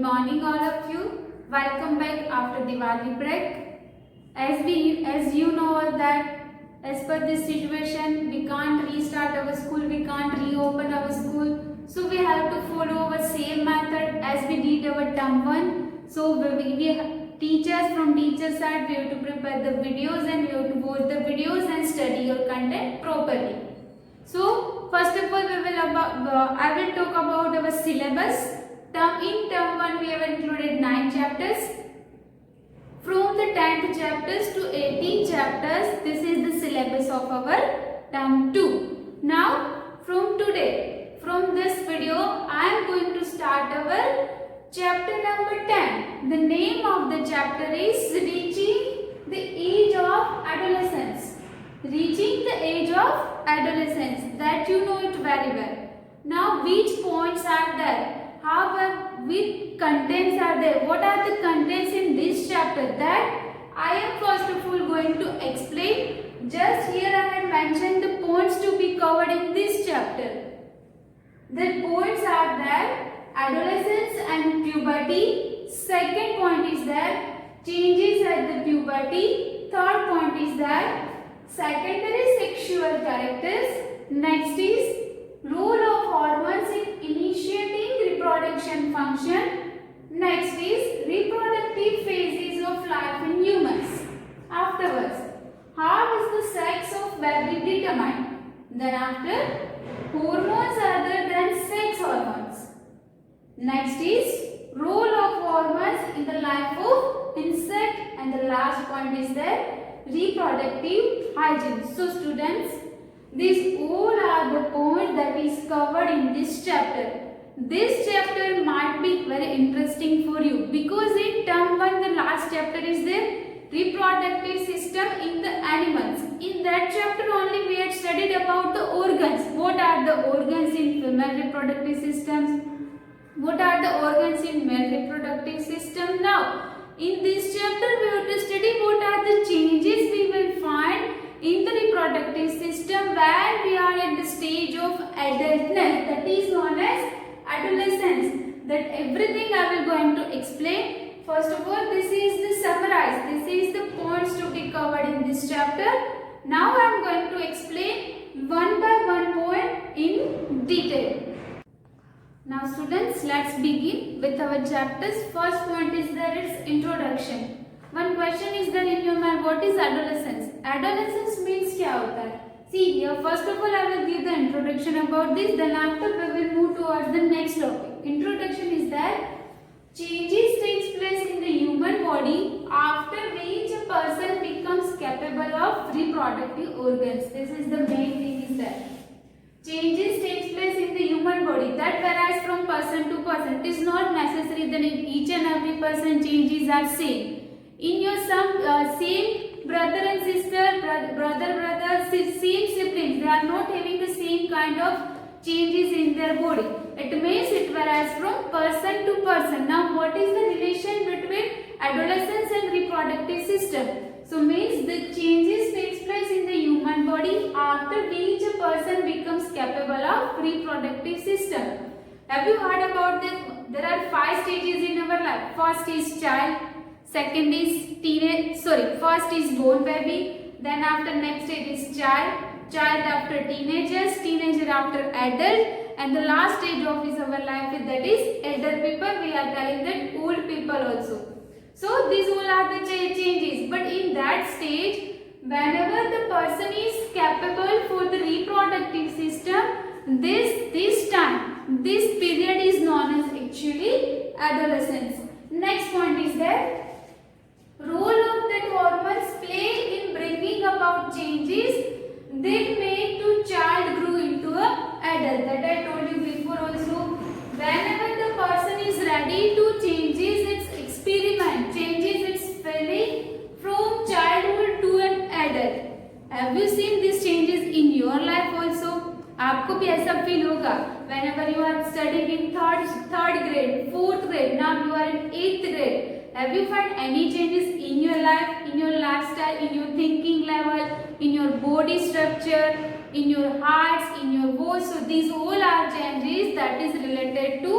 morning all of you. Welcome back after Diwali break. As you know that as per this situation we can't restart our school, we can't reopen our school. So we have to follow our same method as we did our term 1. So teachers from teacher side we have to prepare the videos and we have to watch the videos and study your content properly. So first of all I will talk about our syllabus. In term 1 we have included 9 chapters. From the 10th chapters to 18 chapters, this is the syllabus of our term 2. Now from today, from this video, I am going to start our chapter number 10. The name of the chapter is Reaching the Age of Adolescence. Reaching the age of adolescence, that you know it very well. Now which points are there? Which contents are there? What are the contents in this chapter? That I am first of all going to explain. Just here I have mentioned the points to be covered in this chapter. The points are that adolescence and puberty. Second point is that changes at the puberty. Third point is that secondary sexual characters. Next is role of hormones in initiating reproduction function. Next is reproductive phases of life in humans. Afterwards, how is the sex of baby determined? Then after, hormones other than sex hormones. Next is role of hormones in the life of insect, and the last point is that reproductive hygiene. So students, these all are the points that is covered in this chapter. This chapter might be very interesting for you because in term 1 the last chapter is the reproductive system in the animals. In that chapter only we had studied about the organs. What are the organs in female reproductive systems? What are the organs in male reproductive system? Now in this chapter we have to study what are the changes we will find in the reproductive system when we are at the stage of adultness, that is known as adolescence. That everything I will going to explain. First of all, this is the summarize. This is the points to be covered in this chapter. Now I am going to explain one by one point in detail. Now students, let's begin with our chapters. First point is there is introduction. One question is there in your mind, what is adolescence? Adolescence means क्या होता है? See here, first of all I will give the introduction about this, then after we will move towards the next topic. Introduction is that changes takes place in the human body after which a person becomes capable of reproductive organs. This is the main thing is that changes takes place in the human body. That varies from person to person. It is not necessary that in each and every person changes are same. In your same brother and sister, same siblings, they are not having the same kind of changes in their body. It means it varies from person to person. Now what is the relation between adolescence and reproductive system? So means the changes takes place in the human body after which a person becomes capable of reproductive system. Have you heard about this? There are 5 stages in our life. First is child. Second is first is born baby, then after next stage is child after teenagers, teenager after adult, and the last stage of is our life that is elder people. We are telling that old people also. So these all are the changes, but in that stage, whenever the person is capable for the reproductive system, this period is known as actually adolescence. Next point is that role of that hormones play in bringing about changes that make to child grow into a adult. That I told you before also. Whenever the person is ready to changes its experiment, changes its feeling from childhood to an adult. Have you seen these changes in your life also? आपको भी ऐसा feel होगा whenever you are studying in third grade, 4th grade, now you are in 8th grade. Have you found any changes in your life, in your lifestyle, in your thinking level, in your body structure, in your hearts, in your voice? So these all are changes that is related to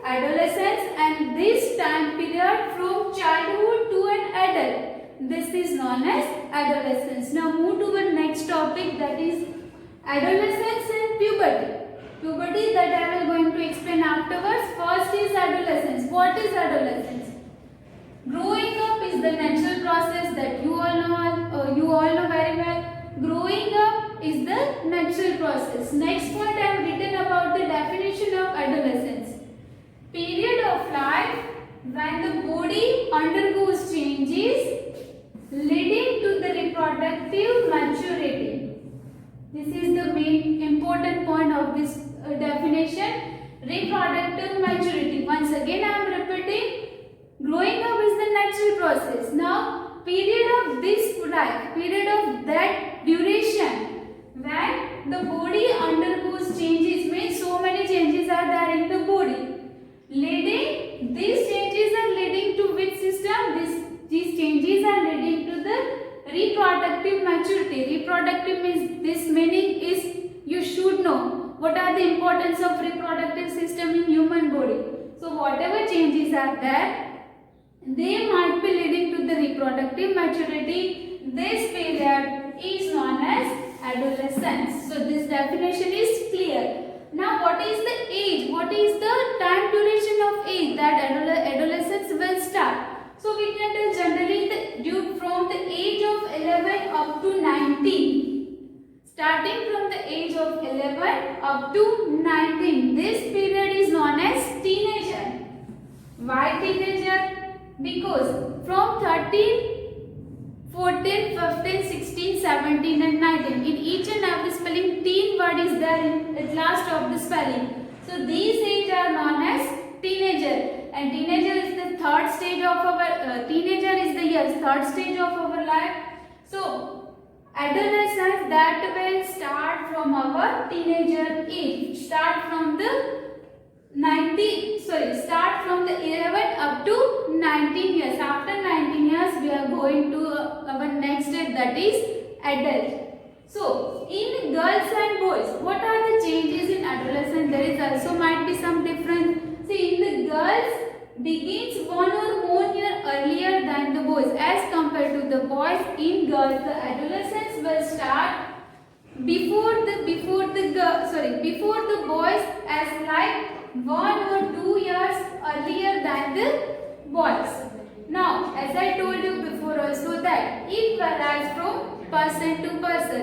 adolescence, and this time period from childhood to an adult, this is known as adolescence. Now move to the next topic, that is adolescence and puberty. Puberty, that I will going to explain afterwards. First is adolescence. What is adolescence? Growing up is the natural process that you all know very well. Growing up is the natural process. Next point I have written about the definition of adolescence. Period of life when the body undergoes changes leading to the reproductive maturity. This is the main important point of this definition. Reproductive maturity. Once again I am repeating. Growing up is the natural process. Now, period of this life, period of that duration, when the body undergoes changes, means so many changes are there in the body. These changes are leading to which system? These changes are leading to the reproductive maturity. Reproductive means, this meaning is, you should know what are the importance of reproductive system in human body. So, whatever changes are there, they might be leading to the reproductive maturity. This period is known as adolescence. So this definition is clear. Now what is the age? What is the time duration of age that adolescence will start? So we can tell generally from the age of 11 up to 19. Starting from the age of 11 up to 19. This period is known as teenager. Why teenager? Because from 13, 14, 15, 16, 17 and 19, in each and every spelling teen word is there at last of the spelling. So these age are known as teenager, and teenager is the third stage of our third stage of our life. So adolescence, that will start from our teenager age, start from the 11 up to 19 years. After 19 years, we are going to our next step, that is adult. So, in girls and boys, what are the changes in adolescence? There is also might be some difference. See, in the girls, begins 1 or more year earlier than the boys. As compared to the boys, in girls, the adolescence will start before the boys, as like 1 or 2 years earlier than the boys. Now, as I told you before also that it varies from person to person.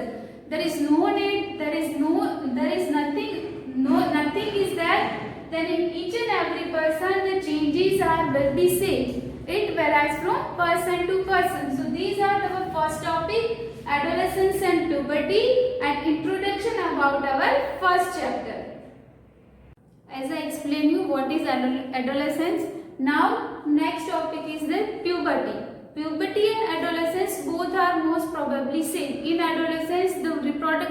There is nothing is there. Then in each and every person the changes will be same. It varies from person to person. So these are our first topic, adolescence and puberty, and introduction about our first chapter. As I explained you what is adolescence. Now next topic is the puberty. Puberty and adolescence both are most probably same. In adolescence, the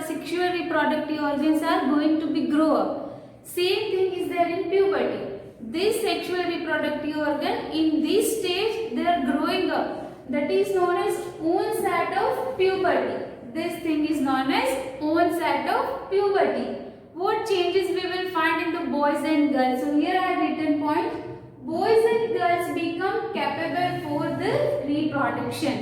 sexual reproductive organs are going to be grow up. Same thing is there in puberty. This sexual reproductive organ in this stage they are growing up. That is known as onset of puberty. This thing is known as onset of puberty. What changes we will find in the boys and girls? So here I have written point. Boys and girls become capable for the reproduction.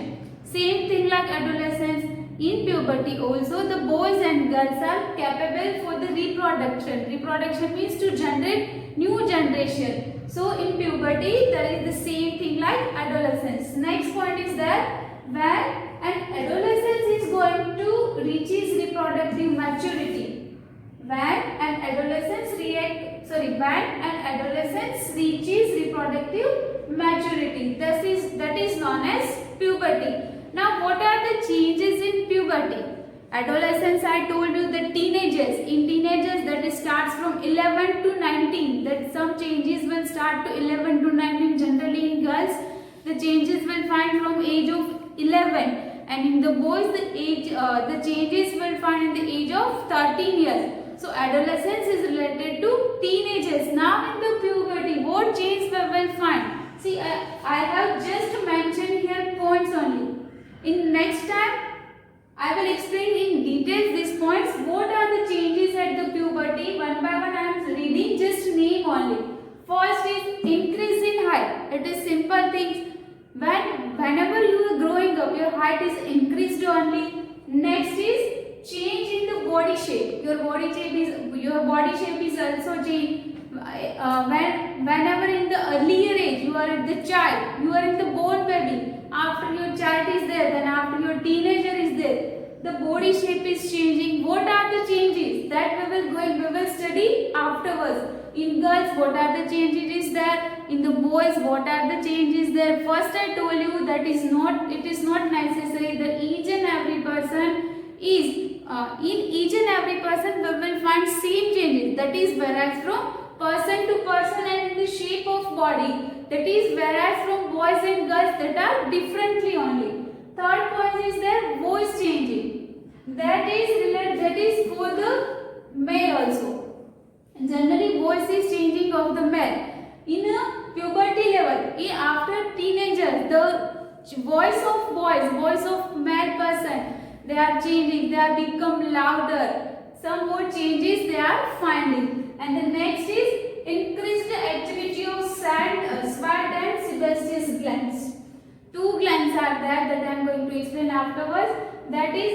Same thing like adolescence. In puberty also the boys and girls are capable for the reproduction. Reproduction means to generate new generation. So in puberty there is the same thing like adolescence. Next point is that when an adolescence is going to reach its reproductive maturity. When an adolescence reaches reproductive maturity, that is known as puberty. Now, what are the changes in puberty? Adolescence, I told you, the teenagers. In teenagers, that starts from 11 to 19. That some changes will start to 11 to 19. Generally, in girls, the changes will find from age of 11, and in the boys, the changes will find in the age of 13 years. So adolescence is related to teenagers. Now in the puberty, what change we will find? See, I have just mentioned here points only. In next time, I will explain in details these points. What are the changes at the puberty? One by one I am reading just name only. First is increase in height. It is simple things. Whenever you are growing up, your height is increased only. Next is change in the body shape. Your body shape is also changed. Whenever in the earlier age you are the child, you are in the born baby. After your child is there, then after your teenager is there, the body shape is changing. What are the changes that we will study afterwards. In girls, what are the changes there? In the boys, what are the changes there? First, I told you that it is not necessary that each and every person is in each and every person we will find same changes. That is whereas from person to person and in the shape of body. That is whereas from boys and girls that are differently only. Third point is their voice changing. That is for the male also. Generally, voice is changing of the male. In a puberty level, after teenagers, the voice of boys, voice of male person, they are changing. They are become louder. Some more changes they are finding. And the next is increased activity of sweat and sebaceous glands. Two glands are there that I am going to explain afterwards. That is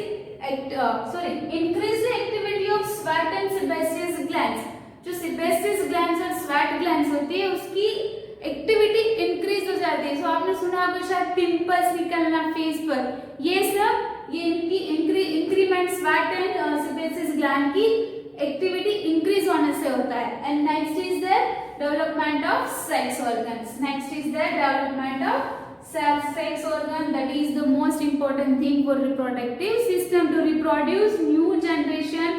increased activity of sweat and sebaceous glands. जो sebaceous glands और sweat glands होती है उसकी activity increase हो जाती है. सो आपने सुना होगा शायद पिंपल्स निकलना फेस पर. ये इनकी increment sweat and sebaceous gland की एक्टिविटी इंक्रीज होने से होता है. And next is the development of sex organs. Next is the development of sex organ. That is the most important thing for reproductive system to reproduce new generation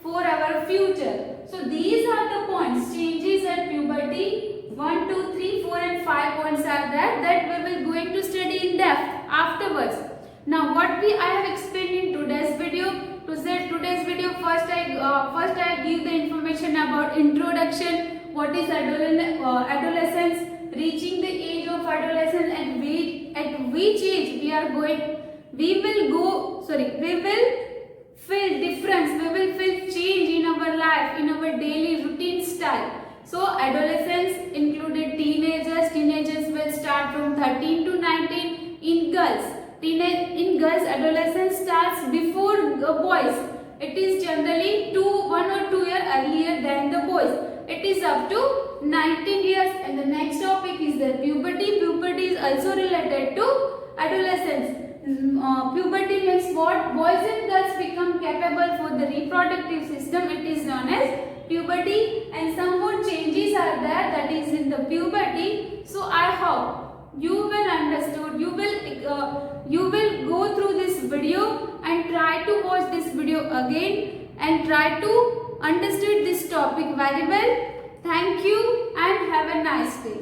for our future. So these are the points, changes at puberty. 1, 2, 3, 4 and 5 points are there that we will going to study in depth afterwards. Now what I have explained in today's video. Today's video first I give the information about introduction. What is adolescence? Reaching the age of adolescence and at which age we will feel difference, we will feel change in our life, in our daily routine style. So adolescence included teenagers. Teenagers will start from 13 to 19. In girls adolescence starts before boys. It is generally 1 or 2 years earlier than the boys. It is up to 19 years. And the next topic is the puberty. Puberty is also related to adolescence. Puberty means what? Boys and girls become capable for the reproductive system. It is known as puberty. And some more changes are there that is in the puberty. So I hope you will understood. You will go through this video and try to watch this video again and try to understood this topic very well. Thank you and have a nice day.